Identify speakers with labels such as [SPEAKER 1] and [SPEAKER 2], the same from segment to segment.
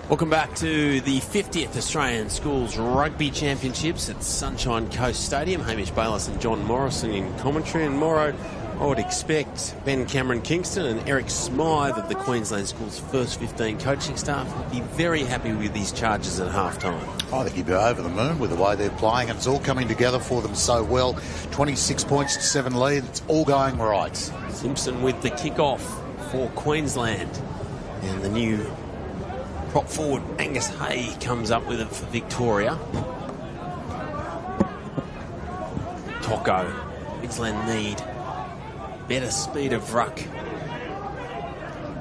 [SPEAKER 1] Welcome back to the 50th Australian Schools Rugby Championships at Sunshine Coast Stadium. Hamish Bayliss and John Morrison in commentary. And Morrow, I would expect Ben Cameron Kingston and Eric Smythe of the Queensland Schools' first 15 coaching staff would be very happy with these charges at half-time.
[SPEAKER 2] I think he'd be over the moon with the way they're playing. It's all coming together for them so well. 26 points to 7 lead. It's all going right.
[SPEAKER 1] Simpson with the kick-off for Queensland. And the new prop forward Angus Hay comes up with it for Victoria. Tocco. Queensland need better speed of ruck.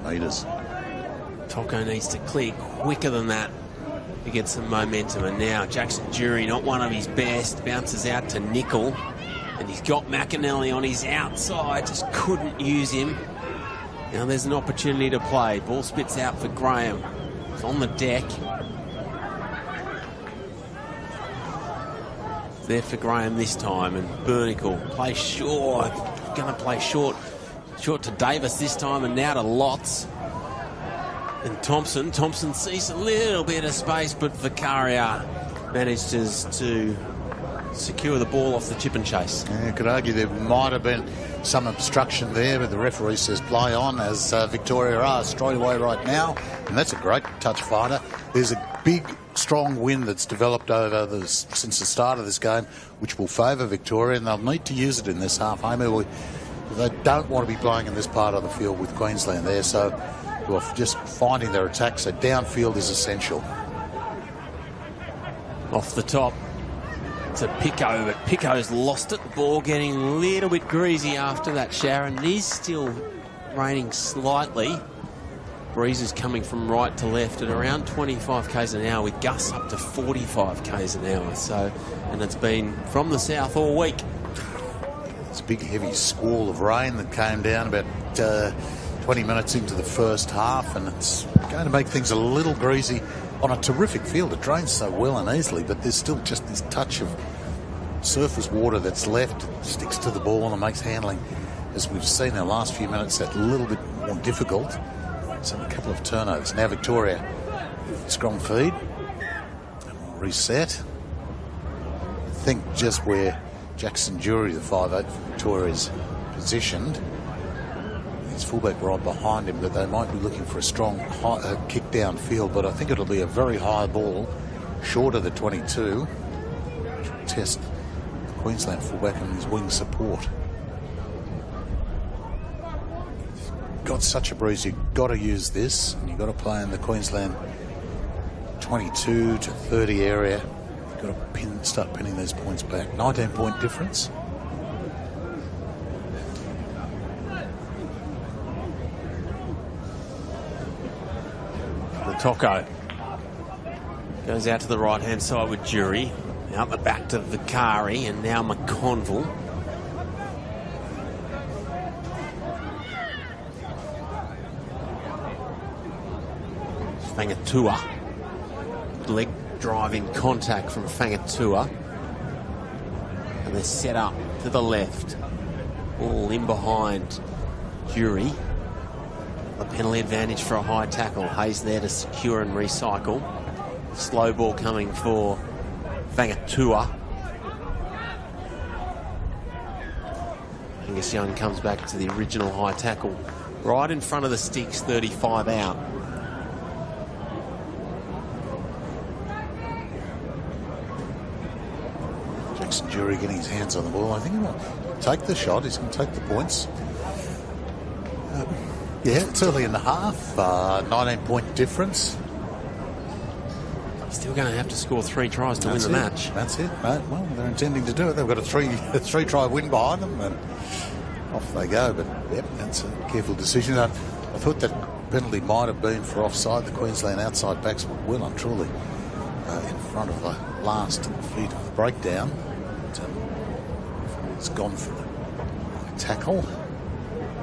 [SPEAKER 2] Meters.
[SPEAKER 1] Tocco needs to clear quicker than that to get some momentum. And now Jackson Jury, not one of his best, bounces out to Nickel. And he's got McAnally on his outside, just couldn't use him. Now there's an opportunity to play. Ball spits out for Graham. It's on the deck. It's there for Graham this time, and Burnicle plays short. Going to play short to Davis this time, and now to Lotz. And Thompson sees a little bit of space, but Vicaria manages to secure the ball off the chip and chase.
[SPEAKER 2] Yeah, you could argue there might have been some obstruction there, but the referee says play on, as Victoria are straight away right now, and that's a great touch fighter. There's a big, strong wind that's developed since the start of this game, which will favour Victoria, and they'll need to use it in this half. They don't want to be playing in this part of the field with Queensland there, so we're just finding their attack, so downfield is essential.
[SPEAKER 1] Off the top to Pico, but Pico's lost it. The ball getting a little bit greasy after that shower, and it is still raining slightly. Breezes coming from right to left at around 25 k's an hour, with gusts up to 45 k's an hour. So, and it's been from the south all week.
[SPEAKER 2] It's a big heavy squall of rain that came down about 20 minutes into the first half, and it's going to make things a little greasy on a terrific field. It drains so well and easily, but there's still just this touch of surface water that's left. It sticks to the ball and makes handling, as we've seen in the last few minutes, that little bit more difficult. So a couple of turnovers. Now Victoria, strong feed. And we'll reset. I think just where Jackson Jury, the 5'8" for Victoria, is positioned, his fullback right behind him, that they might be looking for a strong kick downfield, but I think it'll be a very high ball, short of the 22, which will test the Queensland fullback and his wing support. Got such a breeze, you've got to use this, and you've got to play in the Queensland 22 to 30 area. You've got to start pinning these points back. 19-point difference.
[SPEAKER 1] Tocco goes out to the right-hand side with Jury. Out the back to Vicari, and now McConville. Fangatua. Leg driving contact from Fangatua. And they're set up to the left. All in behind Jury. A penalty advantage for a high tackle. Hayes there to secure and recycle. Slow ball coming for Fangatua. Angus Young comes back to the original high tackle. Right in front of the sticks, 35 out.
[SPEAKER 2] Jackson Jury getting his hands on the ball. I think he might take the shot. He's going to take the points. Yeah, it's early in the half. 19-point difference.
[SPEAKER 1] Still going to have to score 3 tries to win the match.
[SPEAKER 2] That's it, mate. Well, they're intending to do it. They've got a three-try win behind them, and off they go. But, yep, that's a careful decision. I thought that penalty might have been for offside. The Queensland outside backs were well and truly in front of the last feet of the breakdown. It's gone for the tackle.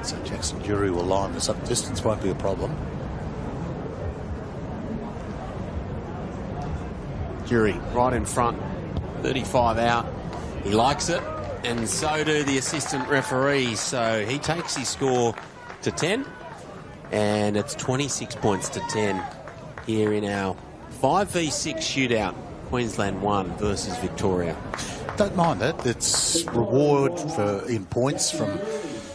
[SPEAKER 2] So Jackson Jury will line this up. Distance won't be a problem.
[SPEAKER 1] Jury right in front, 35 out. He likes it, and so do the assistant referees. So he takes his score to 10, and it's 26 points to 10. here in our 5v6 shootout. Queensland 1 versus Victoria.
[SPEAKER 2] Don't mind it. It's reward in points from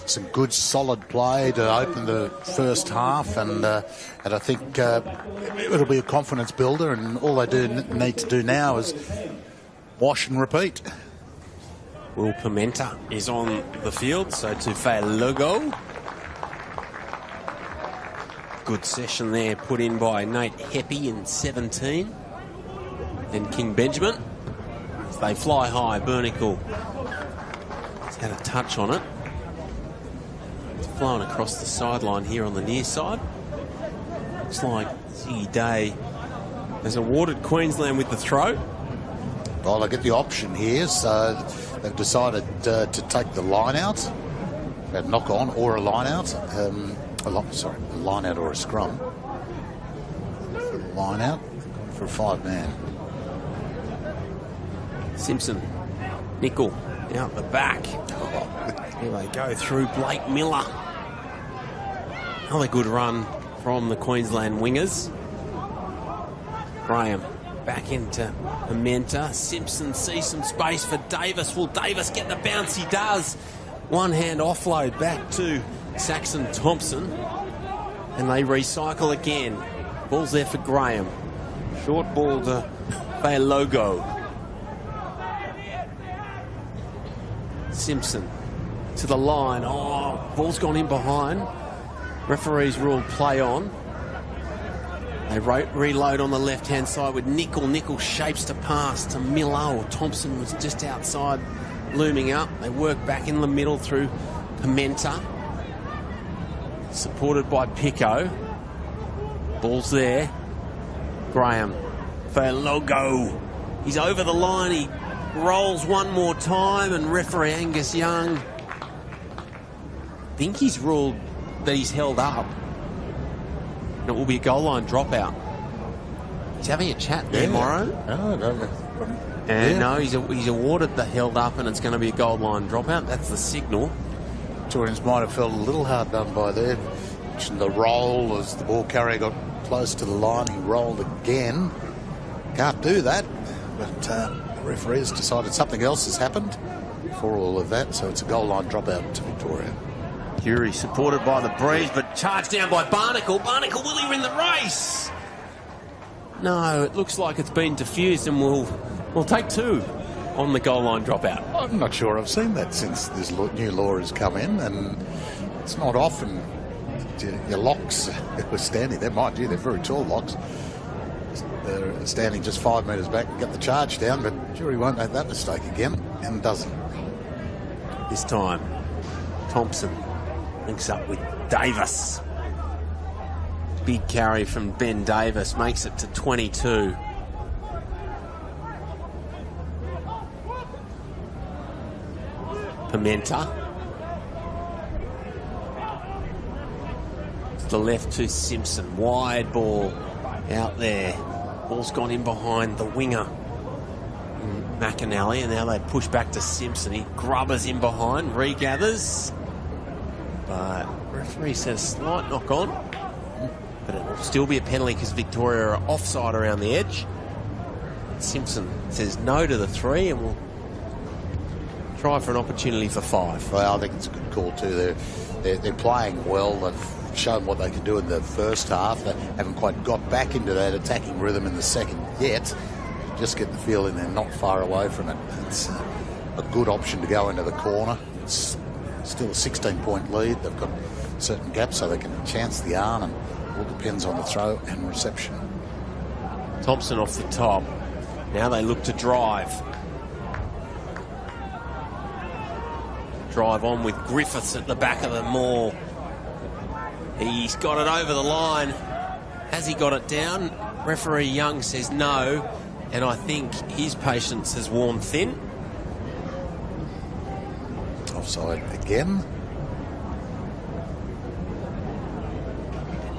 [SPEAKER 2] some good solid play to open the first half, and I think it'll be a confidence builder, and all they need to do now is wash and repeat.
[SPEAKER 1] Will Pimenta is on the field, so to Failogo. Good session there put in by Nate Heppy in 17. And King Benjamin. As they fly high, Bernicle has had a touch on it. It's flown across the sideline here on the near side. Looks like Ziggy Day has awarded Queensland with the throw.
[SPEAKER 2] Well, they get the option here, so they've decided to take the line out. A knock on or a line out. A line out or a scrum. Line out for a 5-man.
[SPEAKER 1] Simpson, Nickel, out the back. Here they go through Blake Miller. Another good run from the Queensland wingers. Graham back into Pimenta. Simpson sees some space for Davis. Will Davis get the bounce? He does. One hand offload back to Saxon Thompson. And they recycle again. Ball's there for Graham. Short ball to Failogo. Simpson to the line. Oh, ball's gone in behind. Referees ruled play on. They reload on the left-hand side with Nickel. Nickel shapes to pass to Miller, or Thompson was just outside, looming up. They work back in the middle through Pimenta. Supported by Pico. Ball's there. Graham. Failogo. He's over the line. He rolls one more time, and referee Angus Young, I think he's ruled that he's held up. And it will be a goal line dropout. He's having a chat there, Morrow. No, he's awarded the held up, and it's going to be a goal line dropout. That's the signal.
[SPEAKER 2] Victorians might have felt a little hard done by there. The roll as the ball carrier got close to the line, he rolled again. Can't do that, but the referees decided something else has happened for all of that, so it's a goal line dropout to Victoria.
[SPEAKER 1] Curie supported by the breeze, but charged down by Barnacle. Barnacle, will he win the race? No, it looks like it's been diffused, and we'll take two on the goal line dropout.
[SPEAKER 2] I'm not sure I've seen that since this new law has come in, and it's not often your locks were standing there. Mind you, they're very tall locks. They're standing just 5 metres back and get the charge down, but jury won't make that mistake again, and doesn't.
[SPEAKER 1] This time, Thompson links up with Davis. Big carry from Ben Davis makes it to 22. Pimenta. To the left to Simpson. Wide ball out there. Ball's gone in behind the winger, McAnally, and now they push back to Simpson. He grubbers in behind, regathers. But referee says slight knock on. But it will still be a penalty because Victoria are offside around the edge. Simpson says no to the 3 and will try for an opportunity for 5.
[SPEAKER 2] Well, I think it's a good call too. They're playing well. They've shown what they can do in the first half. They haven't quite got back into that attacking rhythm in the second yet. Just get the feeling they're not far away from it. It's a good option to go into the corner. It's still a 16-point lead. They've got certain gaps so they can chance the arm, and it all depends on the throw and reception.
[SPEAKER 1] Thompson off the top. Now they look to drive. Drive on with Griffiths at the back of the maul. He's got it over the line. Has he got it down? Referee Young says no, and I think his patience has worn thin.
[SPEAKER 2] Offside again.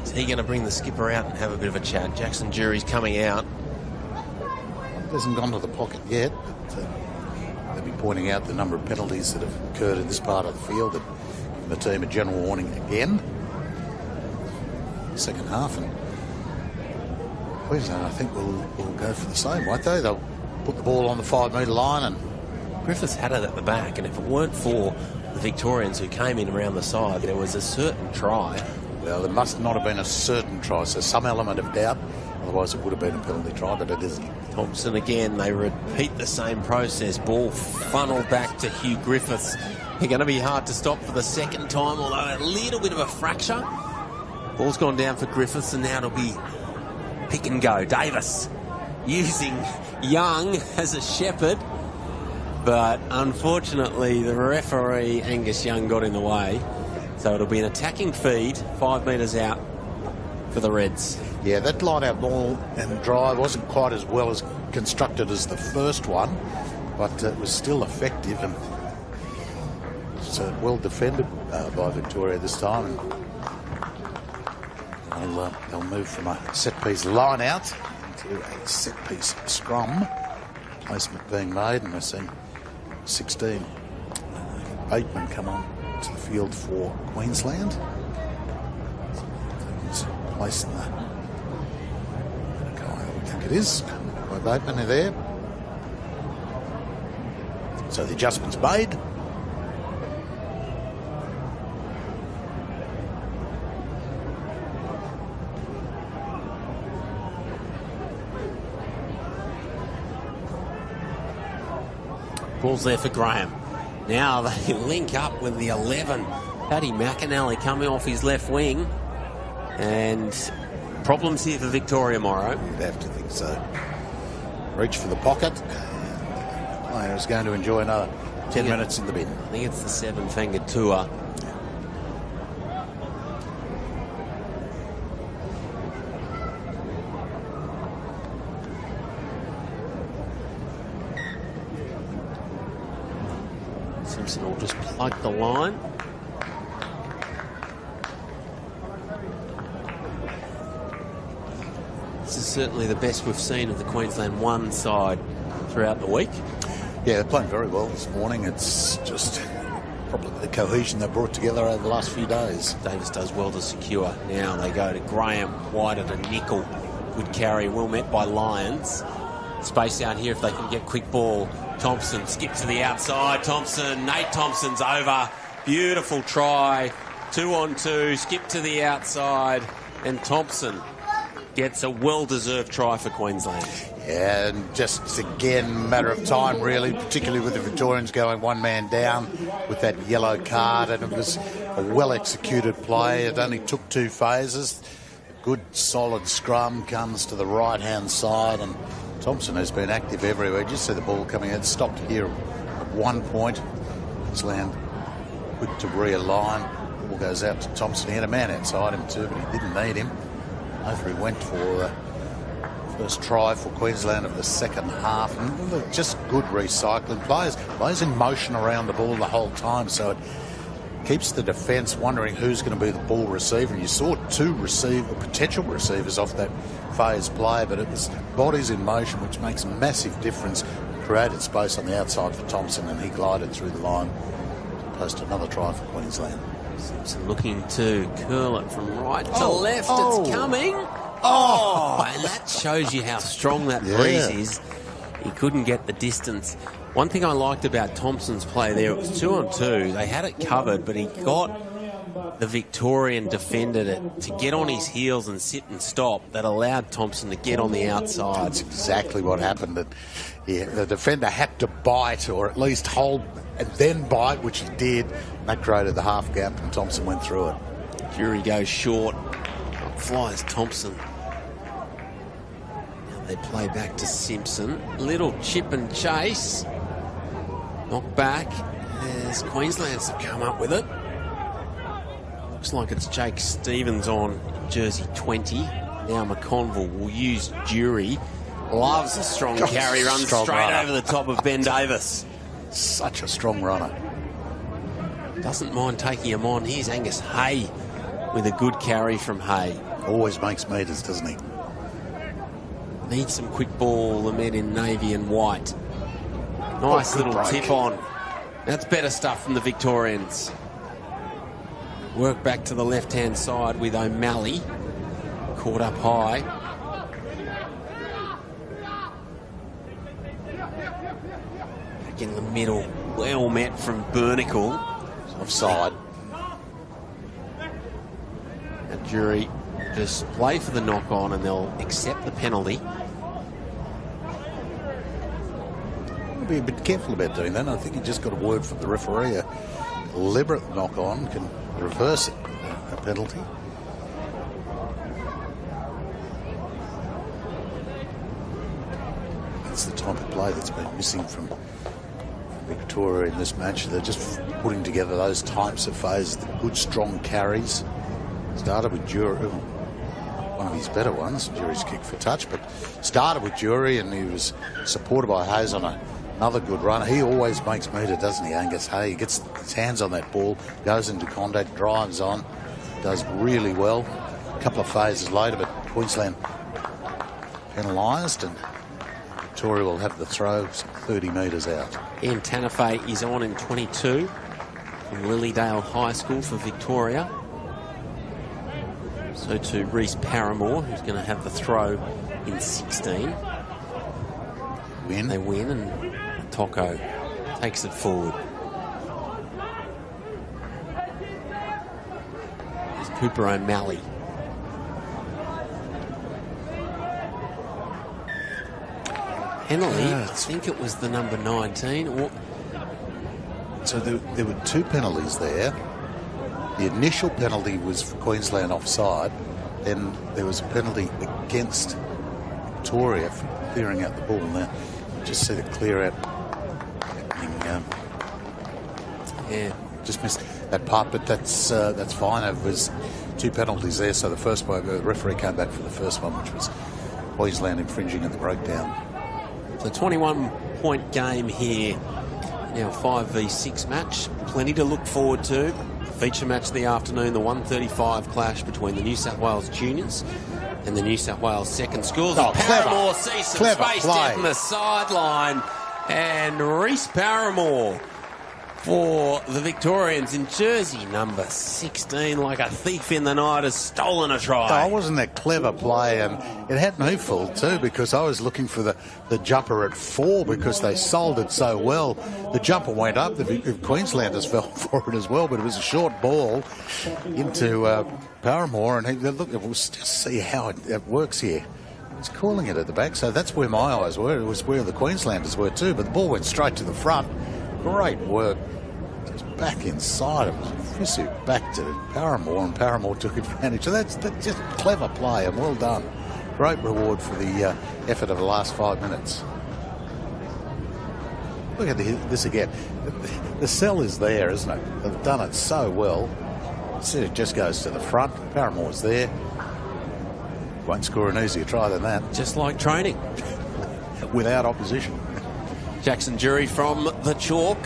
[SPEAKER 1] Is he going to bring the skipper out and have a bit of a chat? Jackson Jury's coming out.
[SPEAKER 2] He hasn't gone to the pocket yet, but they'll be pointing out the number of penalties that have occurred in this part of the field that give the team a general warning again. Second half, and Queensland, I think, will go for the same, won't they? They'll put the ball on the 5 metre line, and
[SPEAKER 3] Griffiths had it at the back, and if it weren't for the Victorians who came in around the side, there was a certain try.
[SPEAKER 2] well, there must not have been a certain try, so some element of doubt. Otherwise, it would have been a penalty try, but it isn't.
[SPEAKER 1] Thompson again, they repeat the same process. Ball funneled back to Hugh Griffiths. They're going to be hard to stop for the second time, although a little bit of a fracture. Ball's gone down for Griffiths, and now it'll be pick and go. Davis using Young as a shepherd, but unfortunately the referee, Angus Young, got in the way. So it'll be an attacking feed, 5 metres out for the Reds.
[SPEAKER 2] Yeah, that line-out ball and drive wasn't quite as well as constructed as the first one, but it was still effective, and so well defended by Victoria this time. And they'll move from a set-piece line-out into a set-piece scrum. Placement being made, and we're seeing 16 Bateman come on to the field for Queensland. Placing the guy, I think it is, by Bateman, are there. So the adjustment's made.
[SPEAKER 1] Ball's there for Graham. Now they link up with the 11. Paddy McAnally coming off his left wing. And problems here for Victoria, Morrow.
[SPEAKER 2] You'd have to think so. Reach for the pocket. The player is going to enjoy another 10 minutes in the bin.
[SPEAKER 1] I think it's the 7-fingered tour. Simpson will just plug the line. This is certainly the best we've seen of the Queensland 1 side throughout the week.
[SPEAKER 2] Yeah, they're playing very well this morning. It's just probably the cohesion they brought together over the last few days.
[SPEAKER 1] Davis does well to secure. Now they go to Graham, wide at a nickel. Good carry, well met by Lyons. Space out here if they can get quick ball. Thompson skip to the outside. Thompson, Nate Thompson's over. Beautiful try. 2-on-2, skip to the outside. And Thompson gets a well-deserved try for Queensland.
[SPEAKER 2] Yeah, and just again, matter of time really, particularly with the Victorians going one man down with that yellow card, and it was a well-executed play. It only took 2 phases. A good, solid scrum comes to the right-hand side, and Thompson has been active everywhere. Just see the ball coming out, stopped here at one point. Queensland quick to realign. Ball goes out to Thompson. He had a man outside him too, but he didn't need him. Over he went for the first try for Queensland of the second half. And just good recycling. Players in motion around the ball the whole time, so it keeps the defence wondering who's going to be the ball receiver. And you saw 2 potential receivers off that phase play, but it was bodies in motion, which makes a massive difference. Created space on the outside for Thompson, and he glided through the line to post another try for Queensland.
[SPEAKER 1] Simpson looking to curl it from right to left. It's coming. And that shows you how strong that breeze is. He couldn't get the distance. One thing I liked about Thompson's play there, it was 2-on-2. They had it covered, but he got the Victorian defended it to get on his heels and sit and stop. That allowed Thompson to get on the outside.
[SPEAKER 2] That's exactly what happened. The defender had to bite, or at least hold and then bite, which he did. And that created the half gap, and Thompson went through it.
[SPEAKER 1] Jury goes short. Up flies Thompson. Now they play back to Simpson. Little chip and chase. Knock back as Queensland's have come up with it. Looks like it's Jake Stevens on jersey 20. Now McConville will use Jury. Loves a strong carry, runs straight over the top of Ben Davis.
[SPEAKER 2] Such a strong runner.
[SPEAKER 1] Doesn't mind taking him on. Here's Angus Hay with a good carry from Hay.
[SPEAKER 2] Always makes meters, doesn't he?
[SPEAKER 1] Needs some quick ball, the men in navy and white. Nice little
[SPEAKER 2] break.
[SPEAKER 1] tip on. That's better stuff from the Victorians. Work back to the left-hand side with O'Malley. Caught up high. Back in the middle. Well met from Bernicle.
[SPEAKER 2] Offside.
[SPEAKER 1] The jury just play for the knock-on and they'll accept the penalty.
[SPEAKER 2] Be a bit careful about doing that. I think you just got a word from the referee. A deliberate knock-on can reverse it, a penalty. That's the type of play that's been missing from Victoria in this match. They're just putting together those types of phases, the good, strong carries. Started with Jury, one of his better ones, Jury's kick for touch, but started with Jury and he was supported by Hayes on another good run. He always makes meter, doesn't he, Angus Hay? He gets his hands on that ball, goes into contact, drives on, does really well. A couple of phases later, but Queensland penalised and Victoria will have the throw 30 metres out.
[SPEAKER 1] Ian Tanafe is on in 22 from Lilydale High School for Victoria. So to Reece Paramore, who's going to have the throw in 16.
[SPEAKER 2] Win.
[SPEAKER 1] They win and Tocco takes it forward. There's Cooper O'Malley. Penalty, I think it was the number 19.
[SPEAKER 2] So there were two penalties there. The initial penalty was for Queensland offside. Then there was a penalty against Victoria for clearing out the ball. Now, just see the clear out.
[SPEAKER 1] Yeah,
[SPEAKER 2] just missed that part, but that's fine. It was two penalties there. So the first one, the referee came back for the first one, which was Queensland infringing at the breakdown.
[SPEAKER 1] So 21-point game here. Now 5v6 match. Plenty to look forward to. Feature match of the afternoon, the 1:35 clash between the New South Wales Juniors and the New South Wales Second Schools.
[SPEAKER 2] Oh,
[SPEAKER 1] Paramore sees some space
[SPEAKER 2] play
[SPEAKER 1] down the sideline. And Reece Paramore for the Victorians in jersey number 16, like a thief in the night, has stolen a try.
[SPEAKER 2] Oh, wasn't that clever play? And it had me fooled too, because I was looking for the jumper at 4 because they sold it so well. The jumper went up. The Queenslanders fell for it as well, but it was a short ball into Paramore. And look, we'll just see how it works here. He's calling it at the back, so that's where my eyes were. It was where the Queenslanders were too, but the ball went straight to the front. Great work. Just back inside. It was Fisu back to Paramore, and Paramore took advantage. So that's just clever play, and well done. Great reward for the effort of the last 5 minutes. Look at this again. The cell is there, isn't it? They've done it so well. Instead it just goes to the front. Paramore's there. Won't score an easier try than that.
[SPEAKER 1] Just like training.
[SPEAKER 2] Without opposition.
[SPEAKER 1] Jackson Jury from the chalk.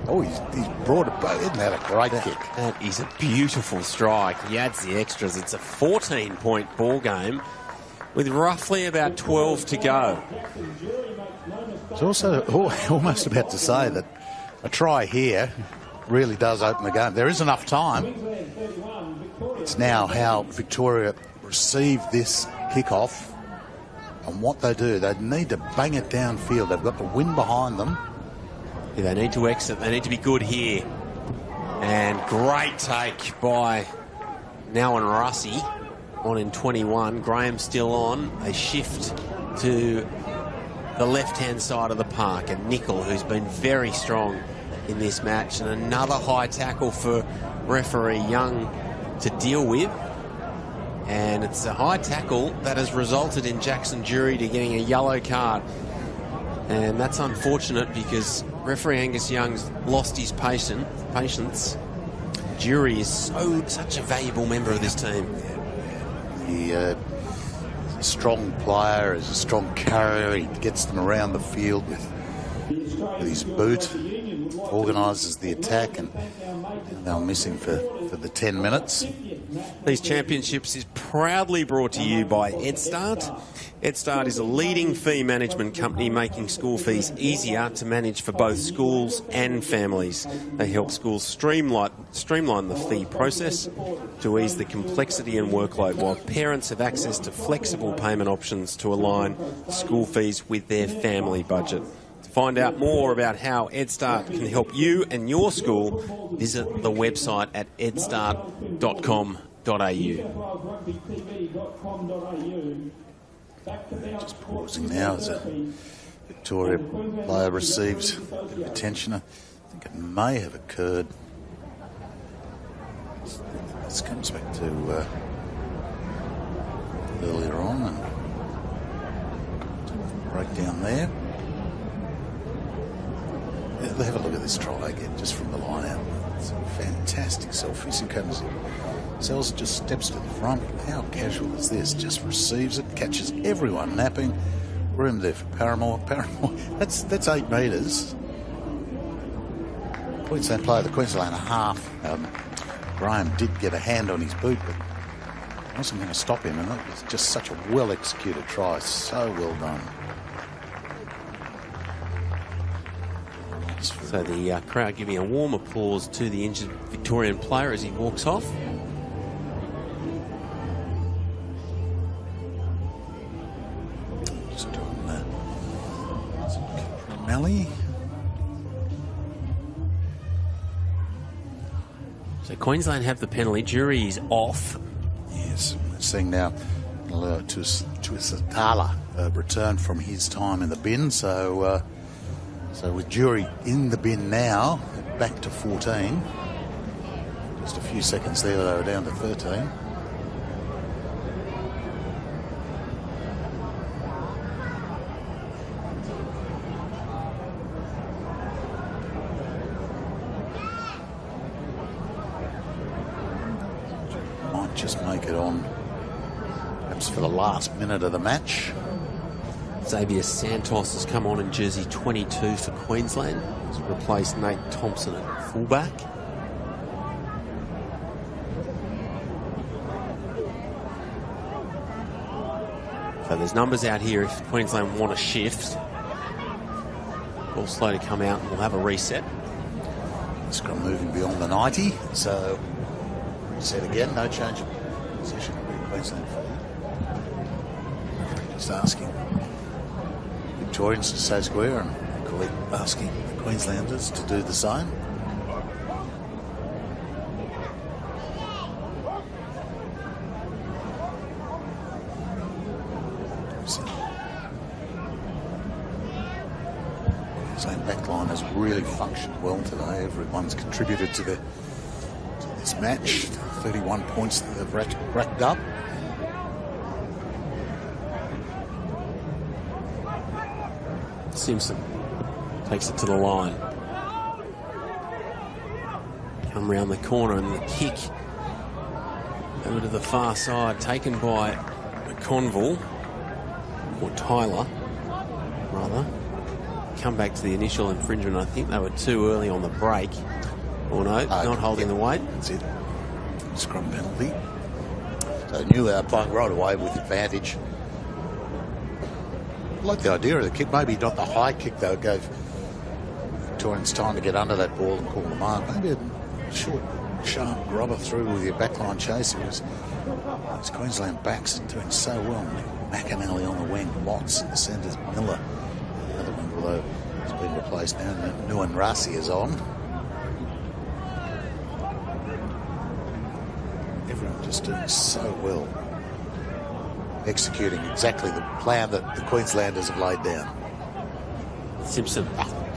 [SPEAKER 2] Oh, he's brought it back. Isn't that a great kick?
[SPEAKER 1] That is a beautiful strike. He adds the extras. It's a 14-point ball game with roughly about 12 to go.
[SPEAKER 2] It's also almost about to say that a try here really does open the game. There is enough time. It's now how Victoria receive this kick-off and what they do. They need to bang it downfield. They've got the wind behind them.
[SPEAKER 1] Yeah, they need to exit. They need to be good here. And great take by Nowan Russi on in 21. Graham still on. A shift to the left-hand side of the park. And Nickel, who's been very strong in this match. And another high tackle for referee Young to deal with. And it's a high tackle that has resulted in Jackson Jury to getting a yellow card. And that's unfortunate because referee Angus Young's lost his patience. Jury is such a valuable member of this team.
[SPEAKER 2] He's a strong player, he's a strong carrier. He gets them around the field with his boot, organises the attack, and they were missing for for the 10 minutes.
[SPEAKER 1] These championships is proudly brought to you by EdStart. EdStart is a leading fee management company making school fees easier to manage for both schools and families. They help schools streamline the fee process to ease the complexity and workload, while parents have access to flexible payment options to align school fees with their family budget. To find out more about how EdStart can help you and your school, visit the website at edstart.com.au.
[SPEAKER 2] Just pausing now as a Victoria player receives a bit of attention. I think it may have occurred. This comes back to earlier on and breakdown there. Have a look at this try again, just from the line out. It's a fantastic selfie. Sells, just steps to the front. How casual is this? Just receives it, catches everyone napping. Room there for Paramore. That's 8 metres. Queensland player, the Queensland half. Graham did get a hand on his boot, but wasn't going to stop him. And that was just such a well-executed try. So well done.
[SPEAKER 1] So the crowd giving a warm applause to the injured Victorian player as he walks off.
[SPEAKER 2] Just doing Melly.
[SPEAKER 1] So Queensland have the penalty. Jury is off.
[SPEAKER 2] Yes, we're seeing now to Satala return from his time in the bin. So with Jury in the bin now, back to 14. Just a few seconds there, they were down to 13. Might just make it on, perhaps for the last minute of the match.
[SPEAKER 1] Xavier Santos has come on in jersey 22 for Queensland. He's replaced Nate Thompson at fullback. So there's numbers out here if Queensland want to shift. Ball slow to come out and we'll have a reset.
[SPEAKER 2] Scrum moving beyond the 90. So reset again, no change of position. Queensland just asking Victorians to stay square and equally asking the Queenslanders to do the same. Queensland backline has really functioned well today. Everyone's contributed to this match. 31 points that they've racked up.
[SPEAKER 1] Simpson takes it to the line. Come round the corner and the kick over to the far side, taken by Conville, or Tyler, rather. Come back to the initial infringement. I think they were too early on the break. Or no, not holding the weight.
[SPEAKER 2] That's it. Scrum penalty. So they knew they were playing right away with advantage. I like the idea of the kick. Maybe not the high kick, though. It gave Victorians time to get under that ball and call the mark. Maybe a short, sharp grubber through with your backline chase. It was those Queensland backs doing so well. McAnally on the wing, Watts in the centres, Miller. The other one, although he's been replaced now. Nguyen Rasi is on. Everyone just doing so well, executing exactly the plan that the Queenslanders have laid down.
[SPEAKER 1] Simpson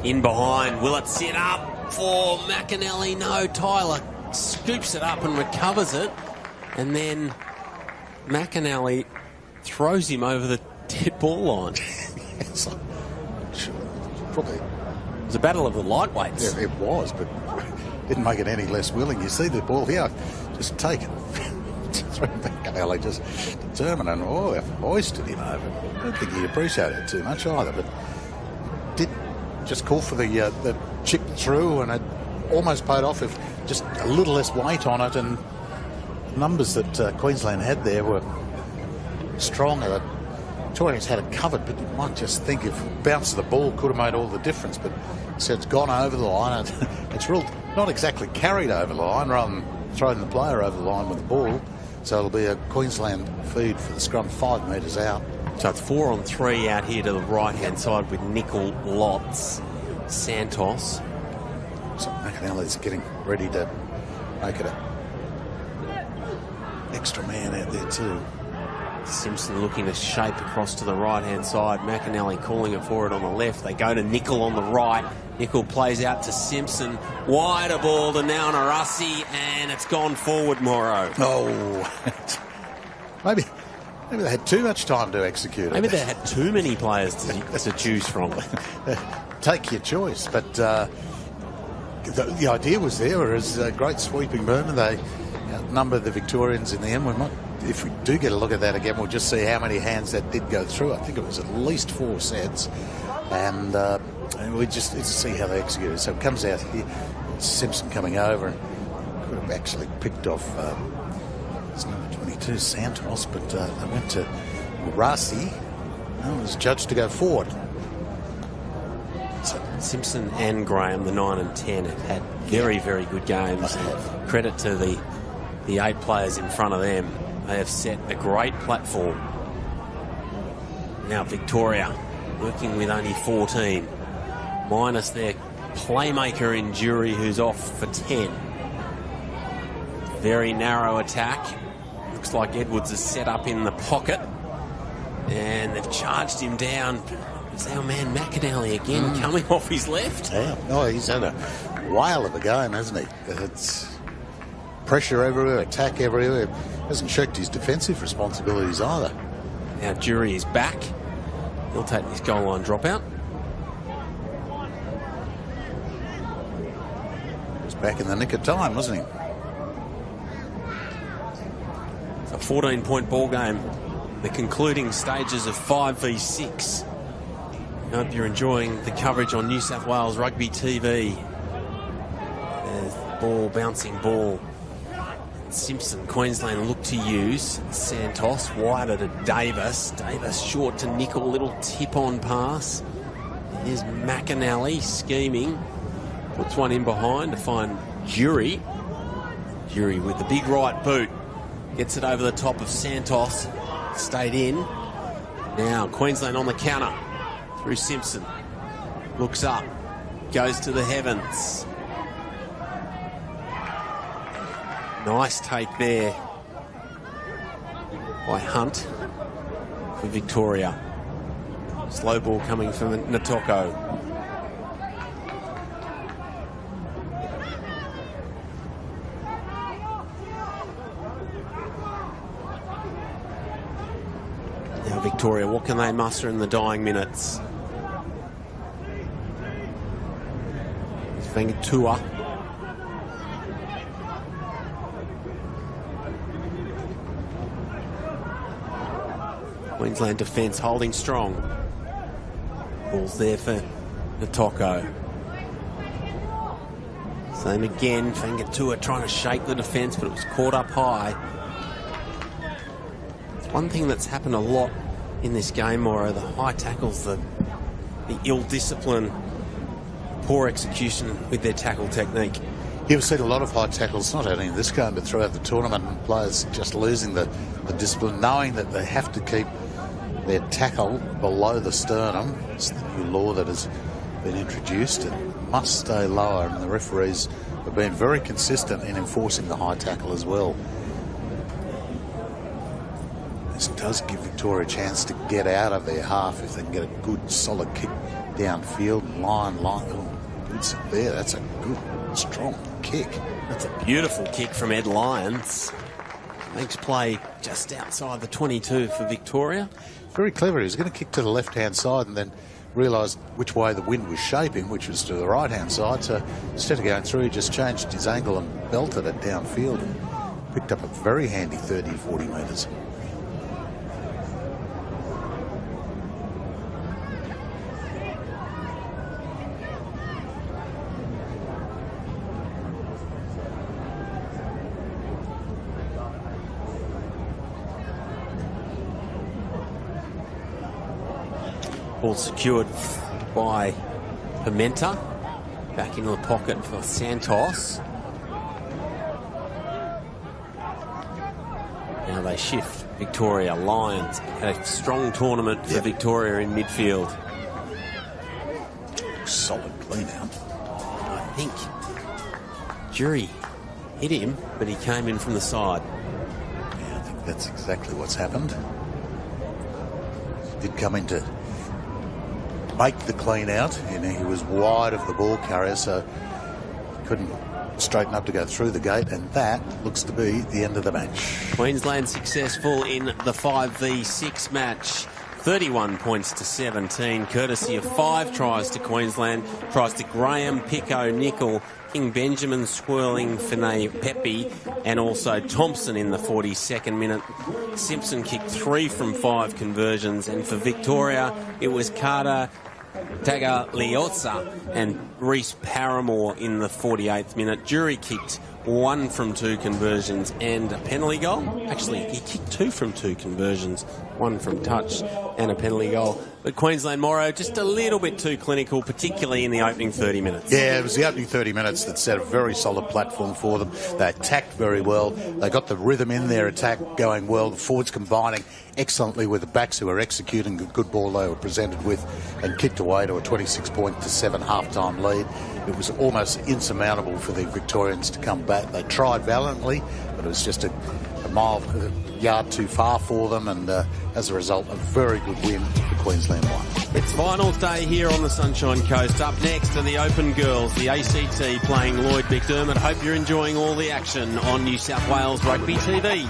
[SPEAKER 1] in behind. Will it set up for McAnally? No, Tyler scoops it up and recovers it. And then McAnally throws him over the dead ball line.
[SPEAKER 2] It's like, probably.
[SPEAKER 1] It was a battle of the lightweights.
[SPEAKER 2] Yeah, it was, but didn't make it any less willing. You see the ball here, just take it. McAnally just determined and they've hoisted him over. I don't think he appreciated it too much either, but did just call for the chip through and it almost paid off if just a little less weight on it, and numbers that Queensland had there were stronger. The Victorians had it covered, but you might just think if bounce of the ball could have made all the difference, but so it's gone over the line. It's real, not exactly carried over the line rather than throwing the player over the line with the ball. So it'll be a Queensland feed for the scrum 5 metres out.
[SPEAKER 1] So it's 4 on 3 out here to the right-hand side with Nickel, Lotz, Santos.
[SPEAKER 2] So McAnally's getting ready to make it a extra man out there too.
[SPEAKER 1] Simpson looking to shape across to the right-hand side. McAnally calling it forward on the left. They go to Nickel on the right. Nickel plays out to Simpson. Wider ball to now Narasi, and it's gone forward, Morrow.
[SPEAKER 2] Oh, maybe they had too much time to execute it.
[SPEAKER 1] Maybe they had too many players to choose from.
[SPEAKER 2] Take your choice, but the idea was there. It was a great sweeping movement. They outnumbered the Victorians in the end. We might, if we do get a look at that again, we'll just see how many hands that did go through. I think it was at least 4 sets, and we just need to see how they executed. So it comes out here, Simpson coming over and could have actually picked off it's number 22, Santos, but they went to Rasi. It was judged to go forward.
[SPEAKER 1] So Simpson and Graham, the 9 and 10, have had very, very good games. Credit to the 8 players in front of them. They have set a great platform. Now Victoria working with only 14, minus their playmaker in Jury, who's off for 10. Very narrow attack. Looks like Edwards is set up in the pocket, and they've charged him down. It's our man McAnally again, coming off his left.
[SPEAKER 2] Yeah, oh, he's had a whale of a game, hasn't he? It's pressure everywhere, attack everywhere. Hasn't shirked his defensive responsibilities either.
[SPEAKER 1] Now Jury is back. He'll take this goal line dropout.
[SPEAKER 2] He's back in the nick of time, wasn't he?
[SPEAKER 1] It's a 14-point ball game. The concluding stages of 5v6. I hope you're enjoying the coverage on New South Wales Rugby TV. There's the ball, bouncing ball. Simpson, Queensland look to use. Santos wider to Davis. Davis short to Nickel, little tip-on pass. Here's McAnally scheming. Puts one in behind to find Jury. Jury with the big right boot. Gets it over the top of Santos. Stayed in. Now Queensland on the counter. Through Simpson. Looks up. Goes to the heavens. Nice take there by Hunt for Victoria. Slow ball coming from Natoko. Now Victoria, what can they muster in the dying minutes? Vangatua. Queensland defence holding strong. Ball's there for Natoko. Same again, Vangatua trying to shake the defence, but it was caught up high. It's one thing that's happened a lot in this game, Mauro, the high tackles, the ill discipline, poor execution with their tackle technique.
[SPEAKER 2] You've seen a lot of high tackles, not only in this game, but throughout the tournament, and players just losing the discipline, knowing that they have to keep their tackle below the sternum. It's the new law that has been introduced. It must stay lower, and the referees have been very consistent in enforcing the high tackle as well. This does give Victoria a chance to get out of their half if they can get a good solid kick downfield. Line. Oh, good there. That's a good, strong kick.
[SPEAKER 1] That's a beautiful kick from Ed Lyons. Makes play just outside the 22 for Victoria.
[SPEAKER 2] Very clever. He was going to kick to the left-hand side and then realised which way the wind was shaping, which was to the right-hand side. So instead of going through, he just changed his angle and belted it downfield and picked up a very handy 30 to 40 metres.
[SPEAKER 1] Ball secured by Pimenta. Back into the pocket for Santos. Now they shift. Victoria Lions had a strong tournament for Victoria in midfield.
[SPEAKER 2] Solid clean out.
[SPEAKER 1] I think Jury hit him, but he came in from the side.
[SPEAKER 2] Yeah, I think that's exactly what's happened. Did come in to make the clean out, and he was wide of the ball carrier, so couldn't straighten up to go through the gate, and that looks to be the end of the match.
[SPEAKER 1] Queensland successful in the 5v6 match. 31 points to 17, courtesy of 5 tries to Queensland. Tries to Graham, Pico, Nickel, King Benjamin, Swirling, Finay, Pepe, and also Thompson in the 42nd minute. Simpson kicked 3 from 5 conversions, and for Victoria, it was Carter Tagliozza and Reece Paramore in the 48th minute. Jury kicked 1 from 2 conversions and a penalty goal. Actually, he kicked 2 from 2 conversions, 1 from touch and a penalty goal. But Queensland Morrow just a little bit too clinical, particularly in the opening 30 minutes.
[SPEAKER 2] Yeah, it was the opening 30 minutes that set a very solid platform for them. They attacked very well. They got the rhythm in their attack going well. The forwards combining excellently with the backs who were executing the good ball they were presented with, and kicked away to a 26-7 half-time lead. It was almost insurmountable for the Victorians to come back. They tried valiantly, but it was just a yard too far for them, and as a result, a very good win for Queensland 1.
[SPEAKER 1] It's finals day here on the Sunshine Coast. Up next are the Open Girls, the ACT playing Lloyd McDermott. Hope you're enjoying all the action on New South Wales Rugby TV.